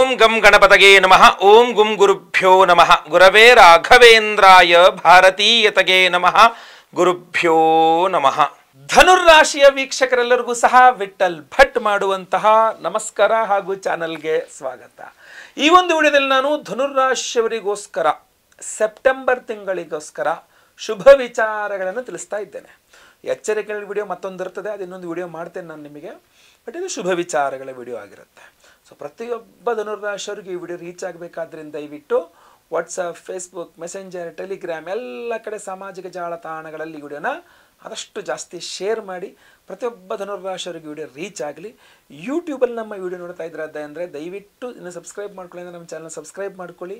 ಓಂ ಗಂ ಗಣಪತಗೆ ನಮಃ. ಓಂ ಗುಂ ಗುರುಭ್ಯೋ ನಮಃ. ಗುರವೇ ರಾಘವೇಂದ್ರಾಯ ಭಾರತೀಯತಗೆ ನಮಃ. ಗುರುಭ್ಯೋ ನಮಃ. ಧನುರ್ರಾಶಿಯ ವೀಕ್ಷಕರೆಲ್ಲರಿಗೂ ಸಹ ವಿಠಲ್ ಭಟ್ ಮಾಡುವಂತಹ ನಮಸ್ಕಾರ ಹಾಗೂ ಚಾನಲ್ಗೆ ಸ್ವಾಗತ. ಈ ಒಂದು ವಿಡಿಯೋದಲ್ಲಿ ನಾನು ಧನುರ್ರಾಶಿಯವರಿಗೋಸ್ಕರ ಸೆಪ್ಟೆಂಬರ್ ತಿಂಗಳಿಗೋಸ್ಕರ ಶುಭ ವಿಚಾರಗಳನ್ನು ತಿಳಿಸ್ತಾ ಇದ್ದೇನೆ. ಎಚ್ಚರಿಕೆಗಳ ವಿಡಿಯೋ ಮತ್ತೊಂದಿರ್ತದೆ, ಅದು ಇನ್ನೊಂದು ವಿಡಿಯೋ ಮಾಡ್ತೇನೆ ನಾನು ನಿಮಗೆ. ಬಟ್ ಇದು ಶುಭ ವಿಚಾರಗಳ ವಿಡಿಯೋ ಆಗಿರುತ್ತೆ. ಸೊ ಪ್ರತಿಯೊಬ್ಬ ಧನುರ್ರಾಶಿಯವರಿಗೂ ಈ ವಿಡಿಯೋ ರೀಚ್ ಆಗಬೇಕಾದ್ರಿಂದ ದಯವಿಟ್ಟು ವಾಟ್ಸಪ್, ಫೇಸ್ಬುಕ್, ಮೆಸೆಂಜರ್, ಟೆಲಿಗ್ರಾಮ್ ಎಲ್ಲ ಕಡೆ ಸಾಮಾಜಿಕ ಜಾಲತಾಣಗಳಲ್ಲಿ ಈ ವಿಡಿಯೋನ ಆದಷ್ಟು ಜಾಸ್ತಿ ಶೇರ್ ಮಾಡಿ ಪ್ರತಿಯೊಬ್ಬ ಧನುರ್ರಾಶಿಯವರಿಗೆ ವಿಡಿಯೋ ರೀಚ್ ಆಗಲಿ. ಯೂಟ್ಯೂಬಲ್ಲಿ ನಮ್ಮ ವಿಡಿಯೋ ನೋಡ್ತಾ ಇದ್ರದ್ದೆ ಅಂದರೆ ದಯವಿಟ್ಟು ಇನ್ನು ಸಬ್ಸ್ಕ್ರೈಬ್ ಮಾಡ್ಕೊಳ್ಳಿ, ಅಂದರೆ ನಮ್ಮ ಚಾನಲ್ ಸಬ್ಸ್ಕ್ರೈಬ್ ಮಾಡ್ಕೊಳ್ಳಿ.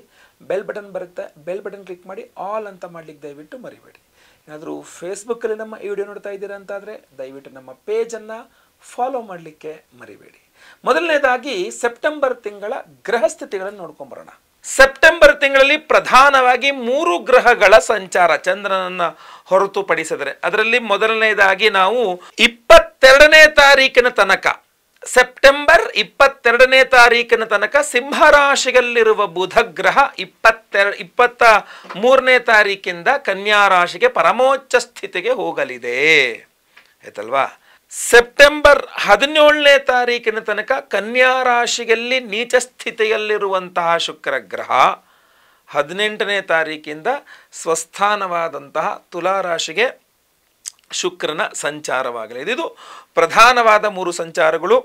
ಬೆಲ್ ಬಟನ್ ಬರುತ್ತೆ, ಬೆಲ್ ಬಟನ್ ಕ್ಲಿಕ್ ಮಾಡಿ ಆಲ್ ಅಂತ ಮಾಡಲಿಕ್ಕೆ ದಯವಿಟ್ಟು ಮರಿಬೇಡಿ. ಏನಾದರೂ ಫೇಸ್ಬುಕ್ಕಲ್ಲಿ ನಮ್ಮ ಈ ವಿಡಿಯೋ ನೋಡ್ತಾ ಇದ್ದೀರಾ ಅಂತಾದರೆ ದಯವಿಟ್ಟು ನಮ್ಮ ಪೇಜನ್ನು ಫಾಲೋ ಮಾಡಲಿಕ್ಕೆ ಮರಿಬೇಡಿ. ಮೊದಲನೇದಾಗಿ ಸೆಪ್ಟೆಂಬರ್ ತಿಂಗಳ ಗ್ರಹ ಸ್ಥಿತಿಗಳನ್ನು ನೋಡ್ಕೊಂಬರೋಣ. ಸೆಪ್ಟೆಂಬರ್ ತಿಂಗಳಲ್ಲಿ ಪ್ರಧಾನವಾಗಿ 3 ಗ್ರಹಗಳ ಸಂಚಾರ ಚಂದ್ರನನ್ನ ಹೊರತುಪಡಿಸಿದರೆ, ಅದರಲ್ಲಿ ಮೊದಲನೇದಾಗಿ ನಾವು 22ನೇ ತಾರೀಕಿನ ತನಕ, ಸೆಪ್ಟೆಂಬರ್ 22ನೇ ತಾರೀಕಿನ ತನಕ ಸಿಂಹರಾಶಿಯಲ್ಲಿರುವ ಬುಧ ಗ್ರಹ 23ನೇ ತಾರೀಕಿಂದ ಕನ್ಯಾ ರಾಶಿಗೆ ಪರಮೋಚ್ಚ ಸ್ಥಿತಿಗೆ ಹೋಗಲಿದೆ ಆಯ್ತಲ್ವಾ. ಸೆಪ್ಟೆಂಬರ್ 17ನೇ ತಾರೀಕಿನ ತನಕ ಕನ್ಯಾ ರಾಶಿಯಲ್ಲಿ ನೀಚ ಸ್ಥಿತಿಯಲ್ಲಿರುವಂತಹ ಶುಕ್ರ ಗ್ರಹ 18ನೇ ತಾರೀಕಿಂದ ಸ್ವಸ್ಥಾನವಾದಂತಹ ತುಲಾ ರಾಶಿಗೆ ಶುಕ್ರನ ಸಂಚಾರವಾಗಲಿದೆ. ಇದು ಪ್ರಧಾನವಾದ 3 ಸಂಚಾರಗಳು,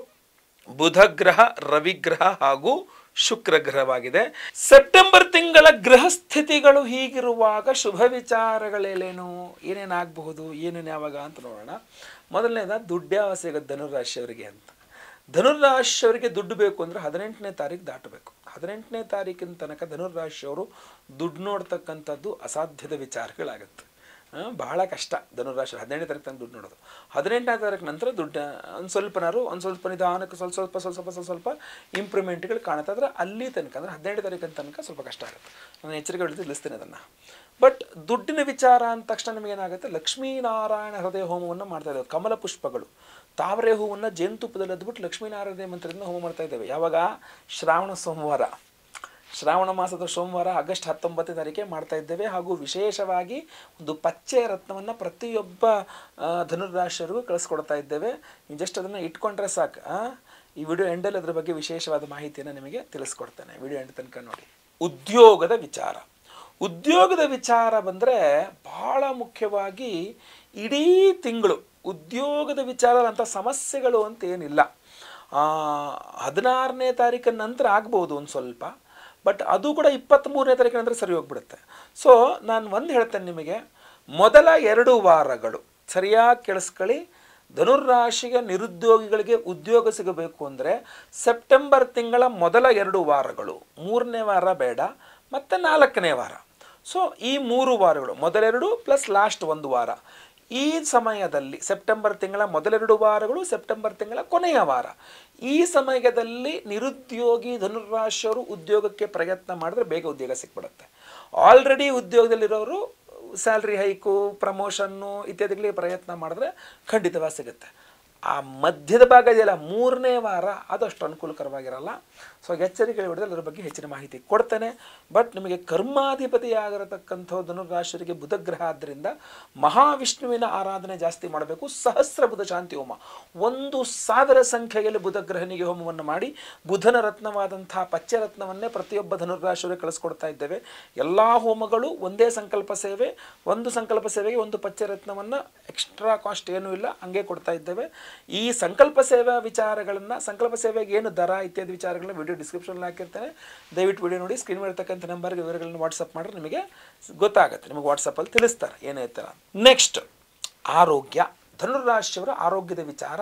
ಬುಧ ಗ್ರಹ, ರವಿಗ್ರಹ ಹಾಗೂ ಶುಕ್ರ ಗ್ರಹವಾಗಿದೆ. ಸೆಪ್ಟೆಂಬರ್ ತಿಂಗಳ ಗ್ರಹ ಸ್ಥಿತಿಗಳು ಹೀಗಿರುವಾಗ ಶುಭ ವಿಚಾರಗಳೇನೇನು, ಏನೇನಾಗಬಹುದು, ಏನೇನು ಯಾವಾಗ ಅಂತ ನೋಡೋಣ. ಮೊದಲನೇದ ದುಡ್ಡ್ಯಾವ ಸಿಗೋದು ಧನುರ್ರಾಶಿಯವರಿಗೆ ಅಂತ. ಧನುರ್ರಾಶಿಯವರಿಗೆ ದುಡ್ಡು ಬೇಕು ಅಂದರೆ 18ನೇ ತಾರೀಕು ದಾಟಬೇಕು. 18ನೇ ತಾರೀಕಿನ ತನಕ ಧನುರ್ರಾಶಿಯವರು ದುಡ್ಡು ನೋಡ್ತಕ್ಕಂಥದ್ದು ಅಸಾಧ್ಯದ ವಿಚಾರಗಳಾಗುತ್ತೆ. ಬಹಳ ಕಷ್ಟ ಧನುರ್ರಾಶಿ 18ನೇ ತಾರೀಕು ತನಕ ದುಡ್ಡು ನೋಡೋದು. 18ನೇ ತಾರೀಕು ನಂತರ ದುಡ್ಡು ಒಂದು ಸ್ವಲ್ಪ ನಿಧಾನಕ್ಕೆ ಸ್ವಲ್ಪ ಇಂಪ್ರೂವ್ಮೆಂಟ್ಗಳು ಕಾಣುತ್ತೆ. ಆದರೆ ಅಲ್ಲಿ ತನಕ ಅಂದರೆ 18ನೇ ತಾರೀಕಿನ ತನಕ ಸ್ವಲ್ಪ ಕಷ್ಟ ಆಗುತ್ತೆ. ನಾನು ಎಚ್ಚರಿಕೆ ತಿಳಿಸ್ತೇನೆ ಅದನ್ನು. ಬಟ್ ದುಡ್ಡಿನ ವಿಚಾರ ಅಂದ ತಕ್ಷಣ ನಿಮಗೇನಾಗುತ್ತೆ, ಲಕ್ಷ್ಮೀನಾರಾಯಣ ಹೃದಯ ಹೋಮವನ್ನು ಮಾಡ್ತಾ ಇದ್ದೇವೆ. ಕಮಲ ಪುಷ್ಪಗಳು, ತಾವರೆ ಹೂವನ್ನು ಜೇನುತುಪ್ಪದಲ್ಲಿ ಅದ್ಬಿಟ್ಟು ಲಕ್ಷ್ಮೀನಾರಾಯಣ ಮಂತ್ರದಿಂದ ಹೋಮ ಮಾಡ್ತಾ ಇದ್ದೇವೆ. ಯಾವಾಗ? ಶ್ರಾವಣ ಸೋಮವಾರ, ಶ್ರಾವಣ ಮಾಸದ ಸೋಮವಾರ ಆಗಸ್ಟ್ 19ನೇ ತಾರೀಕೆ ಮಾಡ್ತಾ ಇದ್ದೇವೆ. ಹಾಗೂ ವಿಶೇಷವಾಗಿ ಒಂದು ಪಚ್ಚೆ ರತ್ನವನ್ನು ಪ್ರತಿಯೊಬ್ಬ ಧನುರ್ರಾಶಿಯವರಿಗೂ ಕಳಿಸ್ಕೊಡ್ತಾ ಇದ್ದೇವೆ. ನೀವು ಜಸ್ಟ್ ಅದನ್ನು ಇಟ್ಕೊಂಡ್ರೆ ಸಾಕು. ಈ ವಿಡಿಯೋ ಎಂಡಲ್ಲಿ ಅದರ ಬಗ್ಗೆ ವಿಶೇಷವಾದ ಮಾಹಿತಿಯನ್ನು ನಿಮಗೆ ತಿಳಿಸ್ಕೊಡ್ತೇನೆ. ವಿಡಿಯೋ ಎಂಡ್ ತನಕ ನೋಡಿ. ಉದ್ಯೋಗದ ವಿಚಾರ ಬಂದರೆ ಬಹಳ ಮುಖ್ಯವಾಗಿ ಇಡೀ ತಿಂಗಳು ಉದ್ಯೋಗದ ವಿಚಾರ ಅಂಥ ಸಮಸ್ಯೆಗಳು ಅಂತ ಏನಿಲ್ಲ. 16ನೇ ತಾರೀಕಿನ ನಂತರ ಆಗ್ಬೋದು ಒಂದು ಸ್ವಲ್ಪ, ಬಟ್ ಅದು ಕೂಡ 23ನೇ ತಾರೀಕಿನ ನಂತರ ಸರಿ ಹೋಗ್ಬಿಡುತ್ತೆ. ಸೊ ನಾನು ಒಂದು ಹೇಳ್ತೇನೆ ನಿಮಗೆ, ಮೊದಲ 2 ವಾರಗಳು ಸರಿಯಾಗಿ ಕೇಳಿಸ್ಕೊಳ್ಳಿ. ಧನುರ್ರಾಶಿಗೆ ನಿರುದ್ಯೋಗಿಗಳಿಗೆ ಉದ್ಯೋಗ ಸಿಗಬೇಕು ಅಂದರೆ ಸೆಪ್ಟೆಂಬರ್ ತಿಂಗಳ ಮೊದಲ 2 ವಾರಗಳು, 3ನೇ ವಾರ ಬೇಡ, ಮತ್ತು 4ನೇ ವಾರ. ಸೊ ಈ 3 ವಾರಗಳು, ಮೊದಲ 2 ಪ್ಲಸ್ ಲಾಸ್ಟ್ 1 ವಾರ, ಈ ಸಮಯದಲ್ಲಿ ಸೆಪ್ಟೆಂಬರ್ ತಿಂಗಳ ಮೊದಲ 2 ವಾರಗಳು, ಸೆಪ್ಟೆಂಬರ್ ತಿಂಗಳ ಕೊನೆಯ ವಾರ, ಈ ಸಮಯದಲ್ಲಿ ನಿರುದ್ಯೋಗಿ ಧನುರ್ರಾಶಿಯವರು ಉದ್ಯೋಗಕ್ಕೆ ಪ್ರಯತ್ನ ಮಾಡಿದ್ರೆ ಬೇಗ ಉದ್ಯೋಗ ಸಿಕ್ಬಿಡುತ್ತೆ. ಆಲ್ರೆಡಿ ಉದ್ಯೋಗದಲ್ಲಿರೋರು ಸ್ಯಾಲ್ರಿ ಹೈಕು, ಪ್ರಮೋಷನ್ನು ಇತ್ಯಾದಿಗಳಿಗೆ ಪ್ರಯತ್ನ ಮಾಡಿದ್ರೆ ಖಂಡಿತವಾಗಿ ಸಿಗುತ್ತೆ. ಆ ಮಧ್ಯದ ಭಾಗ ಇದೆಯಲ್ಲ 3ನೇ ವಾರ, ಅದಷ್ಟು ಅನುಕೂಲಕರವಾಗಿರಲ್ಲ. ಸೊ ಎಚ್ಚರಿಕೆ ಹಿಡಿದ್ರೆ ಅದರ ಬಗ್ಗೆ ಹೆಚ್ಚಿನ ಮಾಹಿತಿ ಕೊಡ್ತೇನೆ. ಬಟ್ ನಿಮಗೆ ಕರ್ಮಾಧಿಪತಿಯಾಗಿರತಕ್ಕಂಥ ಧನುರ್ರಾಶಿಯವರಿಗೆ ಬುಧಗ್ರಹ ಆದ್ದರಿಂದ ಮಹಾವಿಷ್ಣುವಿನ ಆರಾಧನೆ ಜಾಸ್ತಿ ಮಾಡಬೇಕು. ಸಹಸ್ರ ಬುಧ ಶಾಂತಿ ಹೋಮ 1000 ಸಂಖ್ಯೆಯಲ್ಲಿ ಬುಧಗ್ರಹನಿಗೆ ಹೋಮವನ್ನು ಮಾಡಿ ಬುಧನ ರತ್ನವಾದಂತಹ ಪಚ್ಚೆ ರತ್ನವನ್ನೇ ಪ್ರತಿಯೊಬ್ಬ ಧನುರ್ರಾಶಿಯವರಿಗೆ ಕಳಿಸ್ಕೊಡ್ತಾ ಇದ್ದೇವೆ. ಎಲ್ಲ ಹೋಮಗಳು ಒಂದೇ ಸಂಕಲ್ಪ ಸೇವೆ, ಒಂದು ಸಂಕಲ್ಪ ಸೇವೆಗೆ ಒಂದು ಪಚ್ಚೆ ರತ್ನವನ್ನು ಎಕ್ಸ್ಟ್ರಾ ಕಾಸ್ಟ್ ಏನೂ ಇಲ್ಲ, ಹಂಗೆ ಕೊಡ್ತಾ ಇದ್ದೇವೆ. ಈ ಸಂಕಲ್ಪ ಸೇವಾ ವಿಚಾರಗಳನ್ನು, ಸಂಕಲ್ಪ ಸೇವೆಗೆ ಏನು ದರ ಇತ್ಯಾದಿ ವಿಚಾರಗಳನ್ನ ವಿಡಿಯೋ ಡಿಸ್ಕ್ರಿಪ್ಷನಲ್ಲಿ ಹಾಕಿರ್ತೇನೆ. ದಯವಿಟ್ಟು ವಿಡಿಯೋ ನೋಡಿ, ಸ್ಕ್ರೀನ್ ಮೇಲೆ ಇರ್ತಕ್ಕಂಥ ನಂಬರ್ಗೆ ವಿವರಗಳನ್ನು ವಾಟ್ಸಪ್ ಮಾಡಿದ್ರೆ ನಿಮಗೆ ಗೊತ್ತಾಗುತ್ತೆ. ನಿಮಗೆ ವಾಟ್ಸಪ್ಪಲ್ಲಿ ತಿಳಿಸ್ತಾರೆ ಏನಾಯ್ತಾರೆ. ನೆಕ್ಸ್ಟ್ ಆರೋಗ್ಯ. ಧನುರ್ರಾಶಿಯವರ ಆರೋಗ್ಯದ ವಿಚಾರ.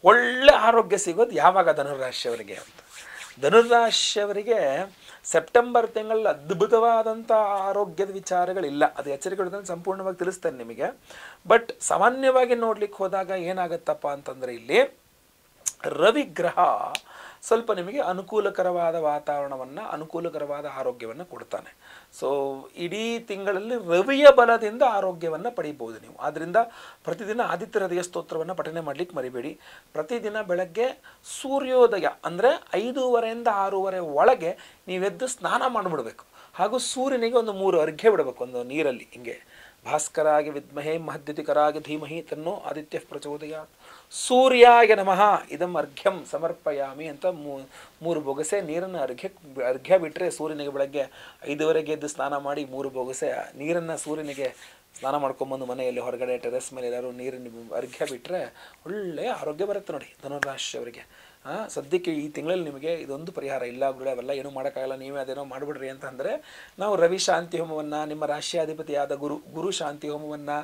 ಒಳ್ಳೆ ಆರೋಗ್ಯ ಸಿಗೋದು ಯಾವಾಗ ಧನುರ್ರಾಶಿಯವರಿಗೆ ಅಂತ. ಧನುರ್ರಾಶಿಯವರಿಗೆ ಸೆಪ್ಟೆಂಬರ್ ತಿಂಗಳಲ್ಲಿ ಅದ್ಭುತವಾದಂಥ ಆರೋಗ್ಯದ ವಿಚಾರಗಳಿಲ್ಲ. ಅದು ಎಚ್ಚರಿಕೆ ಸಂಪೂರ್ಣವಾಗಿ ತಿಳಿಸ್ತೇನೆ ನಿಮಗೆ. ಬಟ್ ಸಾಮಾನ್ಯವಾಗಿ ನೋಡ್ಲಿಕ್ಕೆ ಹೋದಾಗ ಏನಾಗುತ್ತಪ್ಪ ಅಂತಂದರೆ, ಇಲ್ಲಿ ರವಿಗ್ರಹ ಸ್ವಲ್ಪ ನಿಮಗೆ ಅನುಕೂಲಕರವಾದ ವಾತಾವರಣವನ್ನು, ಅನುಕೂಲಕರವಾದ ಆರೋಗ್ಯವನ್ನು ಕೊಡ್ತಾನೆ. ಸೊ ಇಡೀ ತಿಂಗಳಲ್ಲಿ ರವಿಯ ಬಲದಿಂದ ಆರೋಗ್ಯವನ್ನು ಪಡೀಬೋದು ನೀವು. ಆದ್ದರಿಂದ ಪ್ರತಿದಿನ ಆದಿತ್ಯ ಹೃದಯ ಸ್ತೋತ್ರವನ್ನು ಪಠನೆ ಮಾಡಲಿಕ್ಕೆ ಮರಿಬೇಡಿ. ಪ್ರತಿದಿನ ಬೆಳಗ್ಗೆ ಸೂರ್ಯೋದಯ ಅಂದರೆ 5:30 6 ಒಳಗೆ ನೀವೆದ್ದು ಸ್ನಾನ ಮಾಡಿಬಿಡ್ಬೇಕು. ಹಾಗೂ ಸೂರ್ಯನಿಗೆ ಒಂದು 3 ಅರ್ಘ್ಯ ಬಿಡಬೇಕು ಒಂದು ನೀರಲ್ಲಿ. ಹಿಂಗೆ ಭಾಸ್ಕರಾಗಿ ವಿದ್ಮಹೇ ಮಹದ್ಯುತಿಕರಾಗಿ ಧೀಮಹಿ ತನ್ನೋ ಆದಿತ್ಯ ಪ್ರಚೋದಯಾತ್ ಸೂರ್ಯಾಯ ನಮಃ ಇದಂ ಅರ್ಘ್ಯಂ ಸಮರ್ಪಯಾಮಿ ಅಂತ 3 ಬೊಗಸೆ ನೀರನ್ನು ಅರ್ಘ್ಯ ಬಿಟ್ಟರೆ ಸೂರ್ಯನಿಗೆ ಬೆಳಗ್ಗೆ 5:30 ಎದ್ದು ಸ್ನಾನ ಮಾಡಿ 3 ಬೊಗಸೆ ನೀರನ್ನು ಸೂರ್ಯನಿಗೆ ಸ್ನಾನ ಮಾಡ್ಕೊಂಬಂದು ಮನೆಯಲ್ಲಿ ಹೊರಗಡೆ ಟೆರೆಸ್ ಮೇಲೆ ಎಲ್ಲರೂ ನೀರನ್ನು ಅರ್ಘ್ಯ ಬಿಟ್ಟರೆ ಒಳ್ಳೆಯ ಆರೋಗ್ಯ ಬರುತ್ತೆ ನೋಡಿ ಧನುರಾಶಿಯವರಿಗೆ. ಸದ್ಯಕ್ಕೆ ಈ ತಿಂಗಳಲ್ಲಿ ನಿಮಗೆ ಇದೊಂದು ಪರಿಹಾರ ಇಲ್ಲ ಗುರುಗಳೇ, ಅವೆಲ್ಲ ಏನೂ ಮಾಡೋಕ್ಕಾಗಲ್ಲ, ನೀವೇ ಅದೇನೋ ಮಾಡಿಬಿಡ್ರಿ ಅಂತ ಅಂದರೆ ನಾವು ರವಿ ಶಾಂತಿ ಹೋಮವನ್ನು, ನಿಮ್ಮ ರಾಶಿಯಾಧಿಪತಿಯಾದ ಗುರು ಶಾಂತಿ ಹೋಮವನ್ನು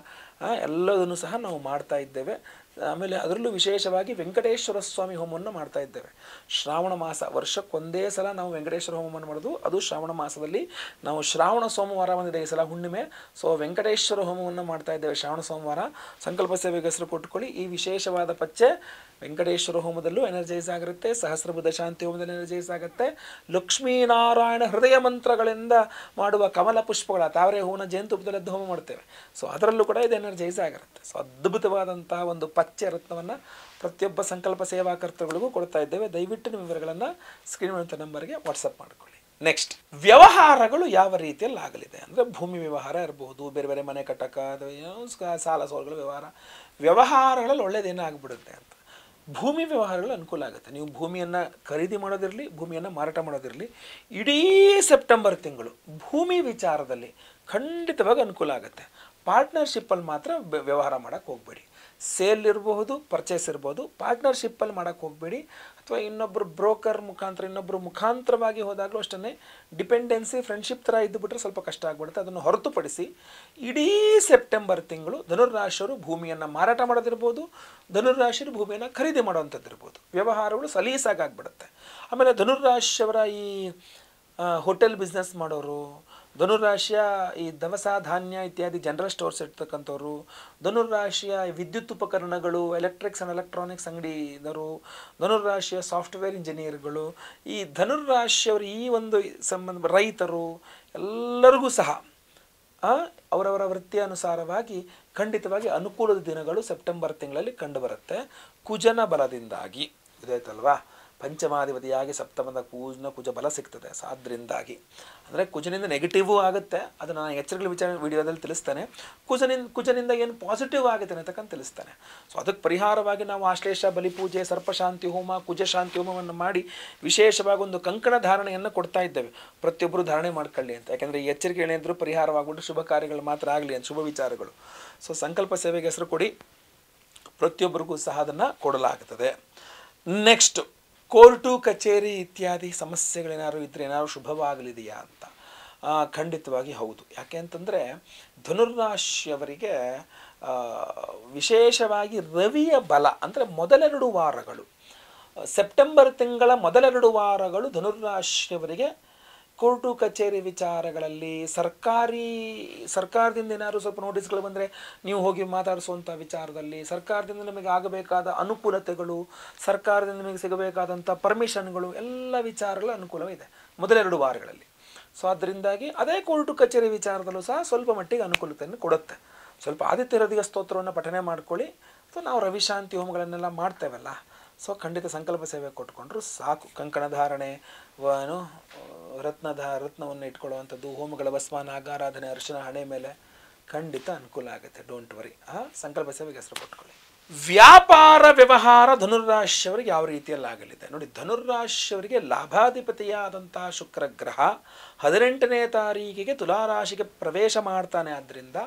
ಎಲ್ಲದನ್ನು ಸಹ ನಾವು ಮಾಡ್ತಾ ಇದ್ದೇವೆ. ಆಮೇಲೆ ಅದರಲ್ಲೂ ವಿಶೇಷವಾಗಿ ವೆಂಕಟೇಶ್ವರ ಸ್ವಾಮಿ ಹೋಮವನ್ನು ಮಾಡ್ತಾ ಇದ್ದೇವೆ. ಶ್ರಾವಣ ಮಾಸ ವರ್ಷಕ್ಕೊಂದೇ ಸಲ ನಾವು ವೆಂಕಟೇಶ್ವರ ಹೋಮವನ್ನು ಮಾಡೋದು, ಅದು ಶ್ರಾವಣ ಮಾಸದಲ್ಲಿ ನಾವು ಶ್ರಾವಣ ಸೋಮವಾರ ಬಂದಿದೆ ಈ ಸಲ ಹುಣ್ಣಿಮೆ. ಸೊ ವೆಂಕಟೇಶ್ವರ ಹೋಮವನ್ನು ಮಾಡ್ತಾ ಇದ್ದೇವೆ ಶ್ರಾವಣ ಸೋಮವಾರ. ಸಂಕಲ್ಪ ಸೇವೆಗೆ ಹೆಸರು ಕೊಟ್ಕೊಳ್ಳಿ. ಈ ವಿಶೇಷವಾದ ಪಚ್ಚೆ ವೆಂಕಟೇಶ್ವರ ಹೋಮದಲ್ಲೂ ಎನರ್ಜೈಸ್ ಆಗಿರುತ್ತೆ, ಸಹಸ್ರಬುದ್ಧ ಶಾಂತಿ ಹೋಮದಲ್ಲಿ ಎನರ್ಜೈಸ್ ಆಗುತ್ತೆ. ಲಕ್ಷ್ಮೀನಾರಾಯಣ ಹೃದಯ ಮಂತ್ರಗಳಿಂದ ಮಾಡುವ ಕಮಲ ಪುಷ್ಪಗಳ ತಾವರೆ ಹೂವಿನ ಜೇನುತುಪ್ಪದಲ್ಲಿ ಹೋಮ ಮಾಡ್ತೇವೆ. ಸೊ ಅದರಲ್ಲೂ ಕೂಡ ಇದು ಎನರ್ಜೈಸ್ ಆಗಿರುತ್ತೆ. ಸೊ ಅದ್ಭುತವಾದಂತಹ ಒಂದು ಪಚ್ಚೆ ರತ್ನವನ್ನು ಪ್ರತಿಯೊಬ್ಬ ಸಂಕಲ್ಪ ಸೇವಾಕರ್ತಗಳಿಗೂ ಕೊಡ್ತಾ ಇದ್ದೇವೆ. ದಯವಿಟ್ಟು ನಿಮ್ಮ ವಿವರಗಳನ್ನು ಸ್ಕ್ರೀನ್ ಅಂತ ನಂಬರ್ಗೆ ವಾಟ್ಸಪ್ ಮಾಡಿಕೊಳ್ಳಿ. ನೆಕ್ಸ್ಟ್, ವ್ಯವಹಾರಗಳು ಯಾವ ರೀತಿಯಲ್ಲಿ ಆಗಲಿದೆ ಅಂದರೆ ಭೂಮಿ ವ್ಯವಹಾರ ಇರಬಹುದು, ಬೇರೆ ಬೇರೆ ಮನೆ ಕಟ್ಟಕ, ಸಾಲ ಸೋಲುಗಳ ವ್ಯವಹಾರಗಳಲ್ಲಿ ಒಳ್ಳೇದೇನಾಗ್ಬಿಡುತ್ತೆ ಅಂತ. ಭೂಮಿ ವ್ಯವಹಾರಗಳು ಅನುಕೂಲ ಆಗುತ್ತೆ. ನೀವು ಭೂಮಿಯನ್ನು ಖರೀದಿ ಮಾಡೋದಿರಲಿ, ಭೂಮಿಯನ್ನು ಮಾರಾಟ ಮಾಡೋದಿರಲಿ, ಇಡೀ ಸೆಪ್ಟೆಂಬರ್ ತಿಂಗಳು ಭೂಮಿ ವಿಚಾರದಲ್ಲಿ ಖಂಡಿತವಾಗಿ ಅನುಕೂಲ ಆಗುತ್ತೆ. ಪಾರ್ಟ್ನರ್ಶಿಪ್ಪಲ್ಲಿ ಮಾತ್ರ ವ್ಯವಹಾರ ಮಾಡೋಕ್ಕೆ ಹೋಗಬೇಡಿ. ಸೇಲ್ ಇರಬಹುದು, ಪರ್ಚೇಸ್ ಇರ್ಬೋದು, ಪಾರ್ಟ್ನರ್ಶಿಪ್ಪಲ್ಲಿ ಮಾಡೋಕ್ಕೆ ಹೋಗಬೇಡಿ. ಅಥವಾ ಇನ್ನೊಬ್ಬರು ಬ್ರೋಕರ್ ಮುಖಾಂತರ, ಇನ್ನೊಬ್ಬರು ಮುಖಾಂತರವಾಗಿ ಹೋದಾಗಲೂ ಅಷ್ಟೇ ಡಿಪೆಂಡೆನ್ಸಿ ಫ್ರೆಂಡ್ಶಿಪ್ ಥರ ಇದ್ದುಬಿಟ್ರೆ ಸ್ವಲ್ಪ ಕಷ್ಟ ಆಗಿಬಿಡುತ್ತೆ. ಅದನ್ನು ಹೊರತುಪಡಿಸಿ ಇಡೀ ಸೆಪ್ಟೆಂಬರ್ ತಿಂಗಳು ಧನುರ್ರಾಶಿಯವರು ಭೂಮಿಯನ್ನು ಮಾರಾಟ ಮಾಡೋದಿರ್ಬೋದು, ಧನುರ್ರಾಶಿಯರು ಭೂಮಿಯನ್ನು ಖರೀದಿ ಮಾಡುವಂಥದ್ದು ಇರ್ಬೋದು. ವ್ಯವಹಾರಗಳು ಸಲೀಸಾಗಿಬಿಡುತ್ತೆ. ಆಮೇಲೆ ಧನುರ್ರಾಶಿಯವರ ಈ ಹೋಟೆಲ್ ಬಿಸ್ನೆಸ್ ಮಾಡೋರು, ಧನುರಾಶಿಯ ಈ ದವಸ ಧಾನ್ಯ ಇತ್ಯಾದಿ ಜನರಲ್ ಸ್ಟೋರ್ಸ್ ಇರ್ತಕ್ಕಂಥವ್ರು, ಧನುರಾಶಿಯ ವಿದ್ಯುತ್ ಉಪಕರಣಗಳು, ಎಲೆಕ್ಟ್ರಿಕ್ಸ್ ಆ್ಯಂಡ್ ಎಲೆಕ್ಟ್ರಾನಿಕ್ಸ್ ಅಂಗಡಿದವರು, ಧನುರಾಶಿಯ ಸಾಫ್ಟ್ವೇರ್ ಇಂಜಿನಿಯರ್ಗಳು, ಈ ಧನುರಾಶಿಯವರು ಈ ಒಂದು ಸಂಬಂಧ ರೈತರು ಎಲ್ಲರಿಗೂ ಸಹ ಅವರವರ ವೃತ್ತಿಯ ಅನುಸಾರವಾಗಿ ಖಂಡಿತವಾಗಿ ಅನುಕೂಲದ ದಿನಗಳು ಸೆಪ್ಟೆಂಬರ್ ತಿಂಗಳಲ್ಲಿ ಕಂಡುಬರುತ್ತೆ. ಕುಜನ ಬಲದಿಂದಾಗಿ ಇದಾಯ್ತಲ್ವಾ, ಪಂಚಮಾಧಿಪತಿಯಾಗಿ ಸಪ್ತಮದ ಕುಜ ಬಲ ಸಿಗ್ತದೆ. ಸೊ ಅದರಿಂದಾಗಿ ಅಂದರೆ ಕುಜನಿಂದ ನೆಗೆಟಿವೂ ಆಗುತ್ತೆ, ಅದನ್ನು ನಾನು ಎಚ್ಚರಿಕೆ ವಿಡಿಯೋದಲ್ಲಿ ತಿಳಿಸ್ತೇನೆ. ಕುಜನಿಂದ ಏನು ಪಾಸಿಟಿವ್ ಆಗುತ್ತೆ ಅಂತಕ್ಕಂತ ತಿಳಿಸ್ತಾನೆ. ಸೊ ಅದಕ್ಕೆ ಪರಿಹಾರವಾಗಿ ನಾವು ಆಶ್ಲೇಷ ಬಲಿಪೂಜೆ, ಸರ್ಪಶಾಂತಿ ಹೋಮ, ಕುಜ ಶಾಂತಿ ಹೋಮವನ್ನು ಮಾಡಿ ವಿಶೇಷವಾಗಿ ಒಂದು ಕಂಕಣ ಧಾರಣೆಯನ್ನು ಕೊಡ್ತಾ ಇದ್ದೇವೆ. ಪ್ರತಿಯೊಬ್ಬರು ಧಾರಣೆ ಮಾಡ್ಕೊಳ್ಳಿ ಅಂತ. ಯಾಕೆಂದರೆ ಈ ಎಚ್ಚರಿಕೆ ಏನಿದ್ರು ಪರಿಹಾರವಾಗ್ಬಿಟ್ಟು ಶುಭ ಕಾರ್ಯಗಳು ಮಾತ್ರ ಆಗಲಿ ಅಂತ, ಶುಭ ವಿಚಾರಗಳು. ಸೊ ಸಂಕಲ್ಪ ಸೇವೆಗೆ ಹೆಸರು ಕೊಡಿ, ಪ್ರತಿಯೊಬ್ಬರಿಗೂ ಸಹ ಅದನ್ನು ಕೊಡಲಾಗುತ್ತದೆ. ನೆಕ್ಸ್ಟ್, ಕೋರ್ಟು ಕಚೇರಿ ಇತ್ಯಾದಿ ಸಮಸ್ಯೆಗಳೇನಾದ್ರು ಇದ್ದರೆ ಏನಾದ್ರು ಶುಭವಾಗಲಿದೆಯಾ ಅಂತ. ಖಂಡಿತವಾಗಿ ಹೌದು. ಯಾಕೆ ಅಂತಂದರೆ ಧನುರ್ರಾಶಿಯವರಿಗೆ ವಿಶೇಷವಾಗಿ ರವಿಯ ಬಲ ಅಂದರೆ ಮೊದಲೆರಡು ವಾರಗಳು, ಸೆಪ್ಟೆಂಬರ್ ತಿಂಗಳ ಮೊದಲೆರಡು ವಾರಗಳು ಧನುರ್ರಾಶಿಯವರಿಗೆ ಕೋರ್ಟು ಕಚೇರಿ ವಿಚಾರಗಳಲ್ಲಿ ಸರ್ಕಾರದಿಂದ ಏನಾದರೂ ಸ್ವಲ್ಪ ನೋಟಿಸ್ಗಳು ಬಂದರೆ ನೀವು ಹೋಗಿ ಮಾತಾಡಿಸುವಂಥ ವಿಚಾರದಲ್ಲಿ, ಸರ್ಕಾರದಿಂದ ನಿಮಗೆ ಆಗಬೇಕಾದ ಅನುಕೂಲತೆಗಳು, ಸರ್ಕಾರದಿಂದ ನಿಮಗೆ ಸಿಗಬೇಕಾದಂಥ ಪರ್ಮಿಷನ್ಗಳು, ಎಲ್ಲ ವಿಚಾರಗಳ ಅನುಕೂಲವಿದೆ ಮೊದಲೆರಡು ವಾರಗಳಲ್ಲಿ. ಸೊ ಅದರಿಂದಾಗಿ ಅದೇ ಕೋರ್ಟು ಕಚೇರಿ ವಿಚಾರದಲ್ಲೂ ಸಹ ಸ್ವಲ್ಪ ಮಟ್ಟಿಗೆ ಅನುಕೂಲತೆಯನ್ನು ಕೊಡುತ್ತೆ. ಸ್ವಲ್ಪ ಆದಿತ್ಯ ಹೃದಯ ಸ್ತೋತ್ರವನ್ನು ಪಠನೆ ಮಾಡ್ಕೊಳ್ಳಿ. ಸೊ ನಾವು ರವಿಶಾಂತಿ ಹೋಮಗಳನ್ನೆಲ್ಲ ಮಾಡ್ತೇವಲ್ಲ, ಸೊ ಖಂಡಿತ ಸಂಕಲ್ಪ ಸೇವೆ ಕೊಟ್ಕೊಂಡ್ರು ಸಾಕು. ಕಂಕಣ ಧಾರಣೆ, ಏನು ರತ್ನವನ್ನು ಇಟ್ಕೊಳ್ಳುವಂಥದ್ದು, ಹೋಮಗಳ ಭಸ್ಮಾನ, ಆಗಾರಾಧನೆ, ಅರ್ಶನ ಹಣೆ ಮೇಲೆ ಖಂಡಿತ ಅನುಕೂಲ ಆಗುತ್ತೆ. Don't worry. ಸಂಕಲ್ಪ ಸೇವೆಗೆ ಹೆಸರು ಕೊಟ್ಕೊಳ್ಳಿ. ವ್ಯಾಪಾರ ವ್ಯವಹಾರ ಧನುರ್ರಾಶಿಯವರಿಗೆ ಯಾವ ರೀತಿಯಲ್ಲಿ ಆಗಲಿದೆ ನೋಡಿ. ಧನುರ್ರಾಶಿಯವರಿಗೆ ಲಾಭಾಧಿಪತಿಯಾದಂತಹ ಶುಕ್ರ ಗ್ರಹ 18ನೇ ತಾರೀಕಿಗೆ ತುಲಾರಾಶಿಗೆ ಪ್ರವೇಶ ಮಾಡ್ತಾನೆ. ಆದ್ದರಿಂದ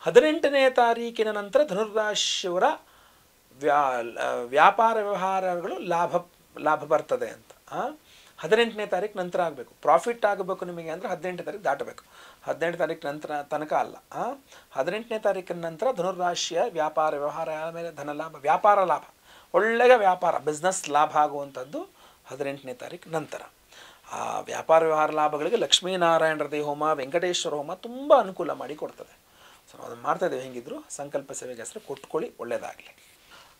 18ನೇ ತಾರೀಕಿನ ನಂತರ ಧನುರ್ರಾಶಿಯವರ ವ್ಯಾಪಾರ ವ್ಯವಹಾರಗಳು ಲಾಭ ಬರ್ತದೆ ಅಂತ. 18ನೇ ತಾರೀಕು ನಂತರ ಆಗಬೇಕು. ಪ್ರಾಫಿಟ್ ಆಗಬೇಕು ನಿಮಗೆ ಅಂದರೆ 18ನೇ ತಾರೀಕು ದಾಟಬೇಕು. 18ನೇ ತಾರೀಕು ನಂತರ ತನಕ ಅಲ್ಲ. 18ನೇ ತಾರೀಕಿನ ನಂತರ ಧನುರ್ರಾಶಿಯ ವ್ಯಾಪಾರ ವ್ಯವಹಾರ ಆಮೇಲೆ ಧನ ಲಾಭ, ವ್ಯಾಪಾರ ಲಾಭ, ಒಳ್ಳೆಯ ವ್ಯಾಪಾರ ಬಿಸ್ನೆಸ್ ಲಾಭ ಆಗುವಂಥದ್ದು 18ನೇ ತಾರೀಕು ನಂತರ. ಆ ವ್ಯಾಪಾರ ವ್ಯವಹಾರ ಲಾಭಗಳಿಗೆ ಲಕ್ಷ್ಮೀನಾರಾಯಣ ಹೃದಯ ಹೋಮ, ವೆಂಕಟೇಶ್ವರ ಹೋಮ ತುಂಬ ಅನುಕೂಲ ಮಾಡಿ ಕೊಡ್ತದೆ. ಸೊ ಅದನ್ನು ಮಾಡ್ತಾಯಿದ್ದೇವೆ. ಹೆಂಗಿದ್ರು ಸಂಕಲ್ಪ ಸೇವೆಗೆ ಹೆಸರು ಕೊಟ್ಕೊಳ್ಳಿ, ಒಳ್ಳೆಯದಾಗಲಿ.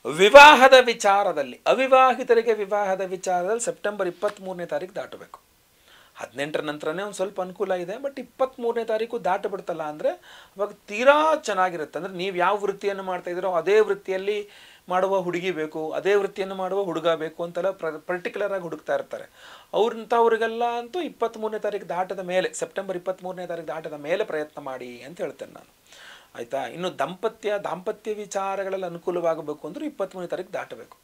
ವಿವಾಹದ ವಿಚಾರದಲ್ಲಿ ಅವಿವಾಹಿತರಿಗೆ ವಿವಾಹದ ವಿಚಾರದಲ್ಲಿ ಸೆಪ್ಟೆಂಬರ್ 23ನೇ ತಾರೀಕು ದಾಟಬೇಕು. 18ರ ನಂತರನೇ ಒಂದು ಸ್ವಲ್ಪ ಅನುಕೂಲ ಇದೆ, ಬಟ್ 23ನೇ ತಾರೀಕು ದಾಟಬಿಡ್ತಲ್ಲ ಅಂದರೆ ಅವಾಗ ತೀರಾ ಚೆನ್ನಾಗಿರುತ್ತೆ. ಅಂದರೆ ನೀವು ಯಾವ ವೃತ್ತಿಯನ್ನು ಮಾಡ್ತಾಯಿದ್ದೀರೋ ಅದೇ ವೃತ್ತಿಯಲ್ಲಿ ಮಾಡುವ ಹುಡುಗಿ ಬೇಕು, ಅದೇ ವೃತ್ತಿಯನ್ನು ಮಾಡುವ ಹುಡುಗ ಬೇಕು ಅಂತೆಲ್ಲ ಪರ್ಟಿಕ್ಯುಲರ್ ಆಗಿ ಹುಡುಕ್ತಾ ಇರ್ತಾರೆ. ಅವ್ರಂಥವ್ರಿಗೆಲ್ಲ ಅಂತೂ 23ನೇ ತಾರೀಕು ದಾಟದ ಮೇಲೆ, ಸೆಪ್ಟೆಂಬರ್ 23ನೇ ತಾರೀಕು ದಾಟದ ಮೇಲೆ ಪ್ರಯತ್ನ ಮಾಡಿ ಅಂತ ಹೇಳ್ತೇನೆ ನಾನು. ಆಯಿತಾ? ಇನ್ನು ದಾಂಪತ್ಯ ವಿಚಾರಗಳಲ್ಲಿ ಅನುಕೂಲವಾಗಬೇಕು ಅಂದರೆ 23ನೇ ತಾರೀಕು ದಾಟಬೇಕು.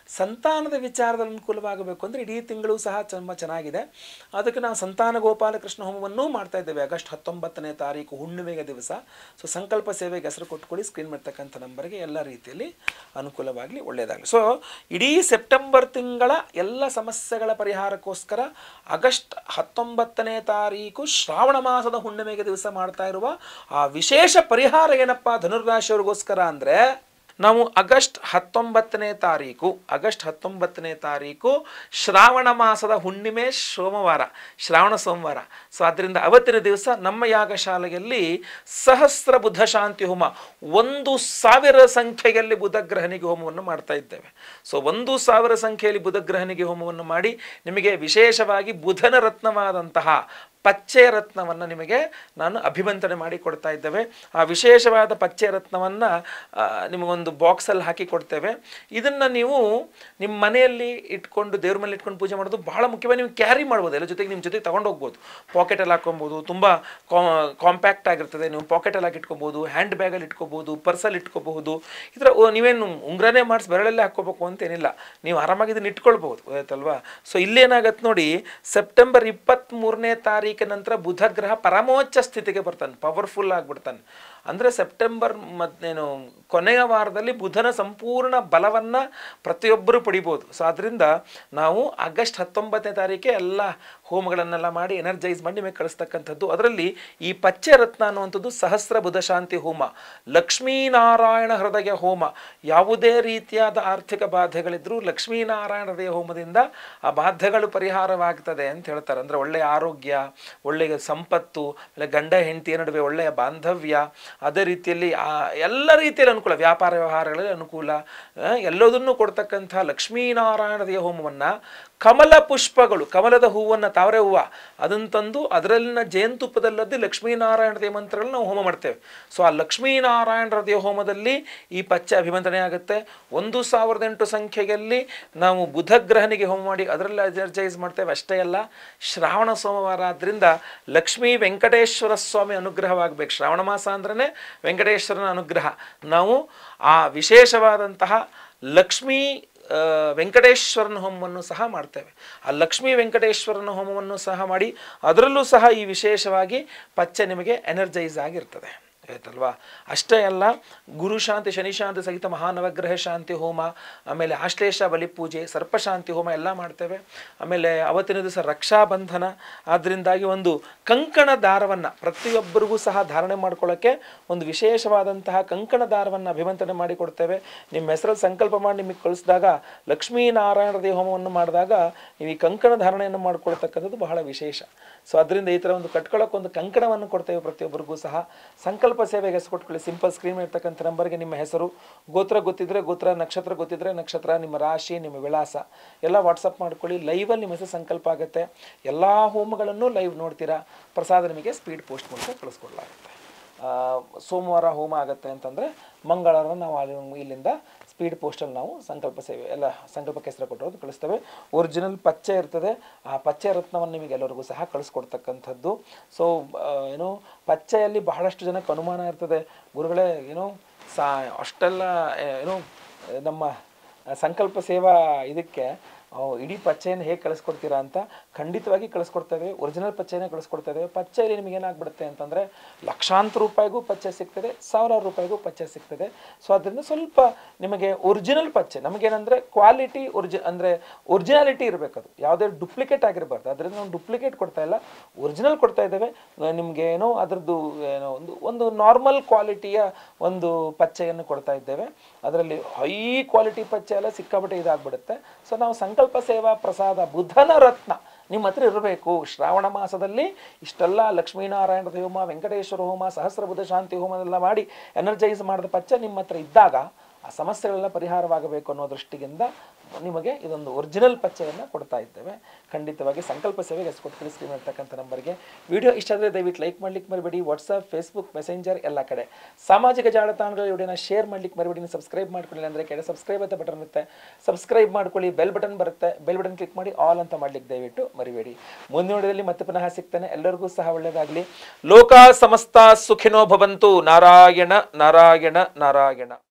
ಸಂತಾನದ ವಿಚಾರದಲ್ಲಿ ಅನುಕೂಲವಾಗಬೇಕು ಅಂದರೆ ಇಡೀ ತಿಂಗಳು ಸಹ ತುಂಬ ಚೆನ್ನಾಗಿದೆ. ಅದಕ್ಕೆ ನಾವು ಸಂತಾನ ಗೋಪಾಲಕೃಷ್ಣ ಹೋಮವನ್ನೂ ಮಾಡ್ತಾ ಇದ್ದೇವೆ ಆಗಸ್ಟ್ 19ನೇ ತಾರೀಕು ಹುಣ್ಣಿಮೆಗೆ ದಿವಸ. ಸೊ ಸಂಕಲ್ಪ ಸೇವೆಗೆ ಹೆಸರು ಕೊಟ್ಕೊಳ್ಳಿ, ಸ್ಕ್ರೀನ್ ಮಾಡ್ತಕ್ಕಂಥ ನಂಬರ್ಗೆ. ಎಲ್ಲ ರೀತಿಯಲ್ಲಿ ಅನುಕೂಲವಾಗಲಿ, ಒಳ್ಳೆಯದಾಗಲಿ. ಸೊ ಇಡೀ ಸೆಪ್ಟೆಂಬರ್ ತಿಂಗಳ ಎಲ್ಲ ಸಮಸ್ಯೆಗಳ ಪರಿಹಾರಕ್ಕೋಸ್ಕರ ಆಗಸ್ಟ್ 19ನೇ ತಾರೀಕು ಶ್ರಾವಣ ಮಾಸದ ಹುಣ್ಣಿಮೆಗೆ ದಿವಸ ಮಾಡ್ತಾ ಇರುವ ಆ ವಿಶೇಷ ಪರಿಹಾರ ಏನಪ್ಪ ಧನುರ್ರಾಶಿಯವರಿಗೋಸ್ಕರ ಅಂದರೆ, ನಾವು ಆಗಸ್ಟ್ 19ನೇ ತಾರೀಕು ಶ್ರಾವಣ ಮಾಸದ ಹುಣ್ಣಿಮೆ ಸೋಮವಾರ, ಶ್ರಾವಣ ಸೋಮವಾರ. ಸೊ ಆದ್ದರಿಂದ ಅವತ್ತಿನ ದಿವಸ ನಮ್ಮ ಯಾಗಶಾಲೆಯಲ್ಲಿ ಸಹಸ್ರ ಬುಧ ಶಾಂತಿ ಹೋಮ 1000 ಸಂಖ್ಯೆಯಲ್ಲಿ ಬುಧಗ್ರಹನಿಗೆ ಹೋಮವನ್ನು ಮಾಡ್ತಾ ಇದ್ದೇವೆ. ಸೊ 1000 ಸಂಖ್ಯೆಯಲ್ಲಿ ಬುಧಗ್ರಹನಿಗೆ ಹೋಮವನ್ನು ಮಾಡಿ ನಿಮಗೆ ವಿಶೇಷವಾಗಿ ಬುಧನ ರತ್ನವಾದಂತಹ ಪಚ್ಚೆ ರತ್ನವನ್ನು ನಿಮಗೆ ನಾನು ಅಭಿಮಂತ್ರಣೆ ಮಾಡಿ ಕೊಡ್ತಾ ಇದ್ದೇವೆ. ಆ ವಿಶೇಷವಾದ ಪಚ್ಚೆ ರತ್ನವನ್ನು ನಿಮಗೊಂದು ಬಾಕ್ಸಲ್ಲಿ ಹಾಕಿ ಕೊಡ್ತೇವೆ. ಇದನ್ನು ನೀವು ನಿಮ್ಮ ಮನೆಯಲ್ಲಿ ಇಟ್ಕೊಂಡು, ದೇವ್ರ ಮನೇಲಿ ಇಟ್ಕೊಂಡು ಪೂಜೆ ಮಾಡೋದು ಬಹಳ ಮುಖ್ಯವಾಗಿ. ನೀವು ಕ್ಯಾರಿ ಮಾಡ್ಬೋದು, ಎಲ್ಲ ಜೊತೆಗೆ ನಿಮ್ಮ ಜೊತೆಗೆ ತೊಗೊಂಡು ಹೋಗ್ಬೋದು. ಪಾಕೆಟಲ್ಲಿ ಹಾಕ್ಕೊಬೋದು, ತುಂಬ ಕಾಂಪ್ಯಾಕ್ಟ್ ಆಗಿರ್ತದೆ. ನೀವು ಪಾಕೆಟಲ್ಲಿ ಹಾಕಿ ಇಟ್ಕೊಬೋದು, ಹ್ಯಾಂಡ್ ಬ್ಯಾಗಲ್ಲಿ ಇಟ್ಕೊಬೋದು, ಪರ್ಸಲ್ಲಿ ಇಟ್ಕೋಬಹುದು. ಇದರ ನೀವೇನು ಉಂಗ್ರನೇ ಮಾಡಿಸಿ ಬೆರಳಲ್ಲೇ ಹಾಕ್ಕೋಬೇಕು ಅಂತೇನಿಲ್ಲ, ನೀವು ಆರಾಮಾಗಿ ಇದನ್ನು ಇಟ್ಕೊಳ್ಬೋದು, ಆಯ್ತಲ್ವಾ? ಸೊ ಇಲ್ಲೇನಾಗತ್ತೆ ನೋಡಿ, ಸೆಪ್ಟೆಂಬರ್ 23ನೇ ತಾರೀಕು ನಂತರ ಬುಧ ಗ್ರಹ ಪರಮೋಚ್ಚ ಸ್ಥಿತಿಗೆ ಬರ್ತಾನೆ, ಪವರ್ಫುಲ್ ಆಗಿಬಿಡ್ತಾನೆ. ಅಂದರೆ ಸೆಪ್ಟೆಂಬರ್ ಕೊನೆಯ ವಾರದಲ್ಲಿ ಬುಧನ ಸಂಪೂರ್ಣ ಬಲವನ್ನು ಪ್ರತಿಯೊಬ್ಬರು ಪಡಿಬೋದು. ಸೊ ಅದರಿಂದ ನಾವು ಆಗಸ್ಟ್ 19ನೇ ತಾರೀಕೆ ಎಲ್ಲ ಹೋಮಗಳನ್ನೆಲ್ಲ ಮಾಡಿ ಎನರ್ಜೈಸ್ ಮಾಡಿ ನಿಮಗೆ ಕಳಿಸ್ತಕ್ಕಂಥದ್ದು. ಅದರಲ್ಲಿ ಈ ಪಚ್ಚೆ ರತ್ನ ಅನ್ನುವಂಥದ್ದು ಸಹಸ್ರ ಬುಧ ಶಾಂತಿ ಹೋಮ, ಲಕ್ಷ್ಮೀನಾರಾಯಣ ಹೃದಯ ಹೋಮ. ಯಾವುದೇ ರೀತಿಯಾದ ಆರ್ಥಿಕ ಬಾಧೆಗಳಿದ್ರೂ ಲಕ್ಷ್ಮೀನಾರಾಯಣ ಹೃದಯ ಹೋಮದಿಂದ ಆ ಬಾಧೆಗಳು ಪರಿಹಾರವಾಗ್ತದೆ ಅಂತ ಹೇಳ್ತಾರೆ. ಅಂದರೆ ಒಳ್ಳೆಯ ಆರೋಗ್ಯ, ಒಳ್ಳೆಯ ಸಂಪತ್ತು, ಗಂಡ ಹೆಂಡತಿಯ ನಡುವೆ ಒಳ್ಳೆಯ ಬಾಂಧವ್ಯ, ಅದೇ ರೀತಿಯಲ್ಲಿ ಎಲ್ಲ ರೀತಿಯಲ್ಲಿ ಅನುಕೂಲ, ವ್ಯಾಪಾರ ವ್ಯವಹಾರಗಳಲ್ಲಿ ಅನುಕೂಲ, ಎಲ್ಲದನ್ನು ಕೊಡ್ತಕ್ಕಂಥ ಲಕ್ಷ್ಮೀನಾರಾಯಣ ಹೃದಯ ಹೋಮವನ್ನು ಕಮಲ ಪುಷ್ಪಗಳು, ಕಮಲದ ಹೂವನ್ನು, ತಾವರೆ ಹೂವು ಅದನ್ನು ತಂದು ಅದರಲ್ಲಿನ ಜೇನುತುಪ್ಪದಲ್ಲದ್ದು ಲಕ್ಷ್ಮೀನಾರಾಯಣ ಹೃದಯ ಮಂತ್ರಗಳನ್ನ ನಾವು ಹೋಮ ಮಾಡ್ತೇವೆ. ಸೊ ಆ ಲಕ್ಷ್ಮೀನಾರಾಯಣ ಹೃದಯ ಹೋಮದಲ್ಲಿ ಈ ಪಚ್ಚೆ ಅಭಿಮಂತ್ರಣೆ ಆಗುತ್ತೆ. 1008 ಸಂಖ್ಯೆಯಲ್ಲಿ ನಾವು ಬುಧಗ್ರಹನಿಗೆ ಹೋಮ ಮಾಡಿ ಅದರಲ್ಲಿ ಎನರ್ಜೈಸ್ ಮಾಡ್ತೇವೆ. ಅಷ್ಟೇ ಅಲ್ಲ, ಶ್ರಾವಣ ಸೋಮವಾರ ಆದ್ದರಿಂದ ಲಕ್ಷ್ಮೀ ವೆಂಕಟೇಶ್ವರ ಸ್ವಾಮಿ ಅನುಗ್ರಹವಾಗಬೇಕು. ಶ್ರಾವಣ ಮಾಸ ಅಂದ್ರೇ ವೆಂಕಟೇಶ್ವರನ ಅನುಗ್ರಹ. ನಾವು ಆ ವಿಶೇಷವಾದಂತಹ ಲಕ್ಷ್ಮೀ ವೆಂಕಟೇಶ್ವರನ ಹೋಮವನ್ನು ಸಹ ಮಾಡ್ತೇವೆ. ಆ ಲಕ್ಷ್ಮೀ ವೆಂಕಟೇಶ್ವರನ ಹೋಮವನ್ನು ಸಹ ಮಾಡಿ ಅದರಲ್ಲೂ ಸಹ ಈ ವಿಶೇಷವಾಗಿ ಪಚ್ಚೆ ನಿಮಗೆ ಎನರ್ಜೈಸ್ ಆಗಿರ್ತದೆ, ಆಯ್ತಲ್ವಾ? ಅಷ್ಟೇ ಅಲ್ಲ, ಗುರು ಶಾಂತಿ, ಶನಿ ಶಾಂತಿ ಸಹಿತ ಮಹಾನವಗ್ರಹ ಶಾಂತಿ ಹೋಮ, ಆಮೇಲೆ ಆಶ್ಲೇಷ ಬಲಿಪೂಜೆ, ಸರ್ಪಶಾಂತಿ ಹೋಮ ಎಲ್ಲ ಮಾಡ್ತೇವೆ. ಆಮೇಲೆ ಅವತ್ತಿನ ದಿವಸ ರಕ್ಷಾಬಂಧನ, ಆದ್ದರಿಂದಾಗಿ ಒಂದು ಕಂಕಣ ದಾರವನ್ನು ಪ್ರತಿಯೊಬ್ಬರಿಗೂ ಸಹ ಧಾರಣೆ ಮಾಡ್ಕೊಳ್ಳೋಕ್ಕೆ ಒಂದು ವಿಶೇಷವಾದಂತಹ ಕಂಕಣ ದಾರವನ್ನು ಅಭಿಮಂತ್ರಣೆ ಮಾಡಿಕೊಡ್ತೇವೆ. ನಿಮ್ಮ ಹೆಸರಲ್ಲಿ ಸಂಕಲ್ಪ ಮಾಡಿ ನಿಮಗೆ ಕಳಿಸಿದಾಗ, ಲಕ್ಷ್ಮೀನಾರಾಯಣ ಹೃದಯ ಹೋಮವನ್ನು ಮಾಡಿದಾಗ ನೀವು ಈ ಕಂಕಣ ಧಾರಣೆಯನ್ನು ಮಾಡ್ಕೊಳ್ತಕ್ಕಂಥದ್ದು ಬಹಳ ವಿಶೇಷ. ಸೊ ಅದರಿಂದ ಈ ಥರ ಒಂದು ಕಟ್ಕೊಳ್ಳೋಕೆ ಒಂದು ಕಂಕಣವನ್ನು ಕೊಡ್ತೇವೆ ಪ್ರತಿಯೊಬ್ಬರಿಗೂ ಸಹ. ಸಂಕಲ್ಪ ಸೇವೆಗೆ ಹೆಸರು ಕೊಟ್ಕೊಳ್ಳಿ. ಸಿಂಪಲ್ ಸ್ಕ್ರೀನ್ ಇರ್ತಕ್ಕಂಥ ನಂಬರ್ಗೆ ನಿಮ್ಮ ಹೆಸರು, ಗೋತ್ರ ಗೊತ್ತಿದ್ರೆ ಗೋತ್ರ, ನಕ್ಷತ್ರ ಗೊತ್ತಿದ್ರೆ ನಕ್ಷತ್ರ, ನಿಮ್ಮ ರಾಶಿ, ನಿಮ್ಮ ವಿಳಾಸ ಎಲ್ಲ ವಾಟ್ಸಪ್ ಮಾಡ್ಕೊಳ್ಳಿ. ಲೈವಲ್ಲಿ ನಿಮ್ಮ ಹೆಸರು ಸಂಕಲ್ಪ ಆಗುತ್ತೆ. ಎಲ್ಲ ಹೋಮಗಳನ್ನು ಲೈವ್ ನೋಡ್ತೀರಾ. ಪ್ರಸಾದ ನಿಮಗೆ ಸ್ಪೀಡ್ ಪೋಸ್ಟ್ ಮೂಲಕ ಕಳಿಸ್ಕೊಡ್ಲಾಗುತ್ತೆ. ಸೋಮವಾರ ಹೋಮ ಆಗುತ್ತೆ ಅಂತಂದರೆ ಮಂಗಳವಾರ ನಾವು ಇಲ್ಲಿಂದ ಸ್ಪೀಡ್ ಪೋಸ್ಟಲ್ಲಿ ನಾವು ಸಂಕಲ್ಪ ಸೇವೆ ಎಲ್ಲ ಸಂಕಲ್ಪಕ್ಕೆ ಹೆಸರು ಕೊಟ್ಟರೋದು ಕಳಿಸ್ತೇವೆ. ಒರಿಜಿನಲ್ ಪಚ್ಚೆ ಇರ್ತದೆ, ಆ ಪಚ್ಚೆ ರತ್ನವನ್ನು ನಿಮಗೆ ಎಲ್ಲರಿಗೂ ಸಹ ಕಳಿಸ್ಕೊಡ್ತಕ್ಕಂಥದ್ದು. ಸೊ ಪಚ್ಚೆಯಲ್ಲಿ ಬಹಳಷ್ಟು ಜನಕ್ಕೆ ಅನುಮಾನ ಇರ್ತದೆ, ಗುರುಗಳೇ ಅಷ್ಟೆಲ್ಲ ನಮ್ಮ ಸಂಕಲ್ಪ ಸೇವಾ ಇದಕ್ಕೆ ಇಡೀ ಪಚ್ಚೆಯನ್ನು ಹೇಗೆ ಕಳಿಸ್ಕೊಡ್ತೀರಾ ಅಂತ. ಖಂಡಿತವಾಗಿ ಕಳಿಸ್ಕೊಡ್ತೇವೆ. ಒರಿಜಿನಲ್ ಪಚ್ಚೆನೇ ಕಳಿಸ್ಕೊಡ್ತೇವೆ. ಪಚ್ಚೆಯಲ್ಲಿ ನಿಮಗೆ ಏನಾಗ್ಬಿಡುತ್ತೆ ಅಂತಂದರೆ ಲಕ್ಷಾಂತರ ರೂಪಾಯಿಗೂ ಪಚ್ಚೆ ಸಿಗ್ತದೆ, ಸಾವಿರಾರು ರೂಪಾಯಿಗೂ ಪಚ್ಚೆ ಸಿಗ್ತದೆ. ಸೊ ಅದರಿಂದ ಸ್ವಲ್ಪ ನಿಮಗೆ ಒರಿಜಿನಲ್ ಪಚ್ಚೆ, ನಮಗೇನೆಂದರೆ ಕ್ವಾಲಿಟಿ ಅಂದರೆ ಒರಿಜಿನಾಲಿಟಿ ಇರಬೇಕು, ಅದು ಯಾವುದೇ ಡುಪ್ಲಿಕೇಟ್ ಆಗಿರಬಾರ್ದು. ಅದರಿಂದ ನಾವು ಡುಪ್ಲಿಕೇಟ್ ಕೊಡ್ತಾ ಇಲ್ಲ, ಒರಿಜಿನಲ್ ಕೊಡ್ತಾ ಇದ್ದೇವೆ. ನಿಮಗೆ ಅದರದ್ದು ಒಂದು ನಾರ್ಮಲ್ ಕ್ವಾಲಿಟಿಯ ಒಂದು ಪಚ್ಚೆಯನ್ನು ಕೊಡ್ತಾ ಇದ್ದೇವೆ. ಅದರಲ್ಲಿ ಹೈ ಕ್ವಾಲಿಟಿ ಪಚ್ಚೆ ಎಲ್ಲ ಸಿಕ್ಕಾಪಟ್ಟೆ ಇದಾಗ್ಬಿಡುತ್ತೆ. ಸೊ ನಾವು ಸಂಕಲ್ಪ ಸೇವಾ ಪ್ರಸಾದ ಬುಧನ ರತ್ನ ನಿಮ್ಮ ಹತ್ರ ಇರಬೇಕು. ಶ್ರಾವಣ ಮಾಸದಲ್ಲಿ ಇಷ್ಟೆಲ್ಲ ಲಕ್ಷ್ಮೀನಾರಾಯಣ ಹೋಮ, ವೆಂಕಟೇಶ್ವರ ಹೋಮ, ಸಹಸ್ರ ಬುಧ ಶಾಂತಿ ಹೋಮನೆಲ್ಲ ಮಾಡಿ ಎನರ್ಜೈಸ್ ಮಾಡಿದ ಪಚ್ಚೆ ನಿಮ್ಮ ಹತ್ರ ಇದ್ದಾಗ ಆ ಸಮಸ್ಯೆಗಳೆಲ್ಲ ಪರಿಹಾರವಾಗಬೇಕು ಅನ್ನೋ ದೃಷ್ಟಿಯಿಂದ ನಿಮಗೆ ಇದೊಂದು ಒರಿಜಿನಲ್ ಪಚ್ಚೆಯನ್ನು ಕೊಡ್ತಾ ಇದ್ದೇವೆ. ಖಂಡಿತವಾಗಿ ಸಂಕಲ್ಪ ಸೇವೆಗೆ ಕೊಡ್ತೀವಿ ಸ್ಕ್ರೀನ್ ಇರ್ತಕ್ಕಂಥ ನಂಬರ್ಗೆ. ವಿಡಿಯೋ ಇಷ್ಟ ಆದರೆ ದಯವಿಟ್ಟು ಲೈಕ್ ಮಾಡ್ಲಿಕ್ಕೆ ಮರಿಬೇಡಿ. ವಾಟ್ಸಪ್, ಫೇಸ್ಬುಕ್, ಮೆಸೆಂಜರ್ ಎಲ್ಲ ಕಡೆ ಸಾಮಾಜಿಕ ಜಾಲತಾಣಗಳ ವಿಡಿಯೋನ ಶೇರ್ ಮಾಡ್ಲಿಕ್ಕೆ ಮರಿಬೇಡಿ. ಸಬ್ಸ್ಕ್ರೈಬ್ ಮಾಡ್ಕೊಳ್ಳಿ ಅಂದರೆ ಕೆಳಗೆ ಸಬ್ಸ್ಕ್ರೈಬ್ ಅಂತ ಬಟನ್ ಇರುತ್ತೆ, ಸಬ್ಸ್ಕ್ರೈಬ್ ಮಾಡ್ಕೊಳ್ಳಿ. ಬೆಲ್ ಬಟನ್ ಬರುತ್ತೆ, ಬೆಲ್ ಬಟನ್ ಕ್ಲಿಕ್ ಮಾಡಿ ಆಲ್ ಅಂತ ಮಾಡ್ಲಿಕ್ಕೆ ದಯವಿಟ್ಟು ಮರಿಬೇಡಿ. ಮುಂದಿನ ವಿಡಿಯೋದಲ್ಲಿ ಮತ್ತೆ ಪುನಃ ಸಿಗ್ತಾನೆ. ಎಲ್ಲರಿಗೂ ಸಹ ಒಳ್ಳೆಯದಾಗಲಿ. ಲೋಕ ಸಮಸ್ತ ಸುಖಿನೋ ಭವಂತು. ನಾರಾಯಣ ನಾರಾಯಣ ನಾರಾಯಣ.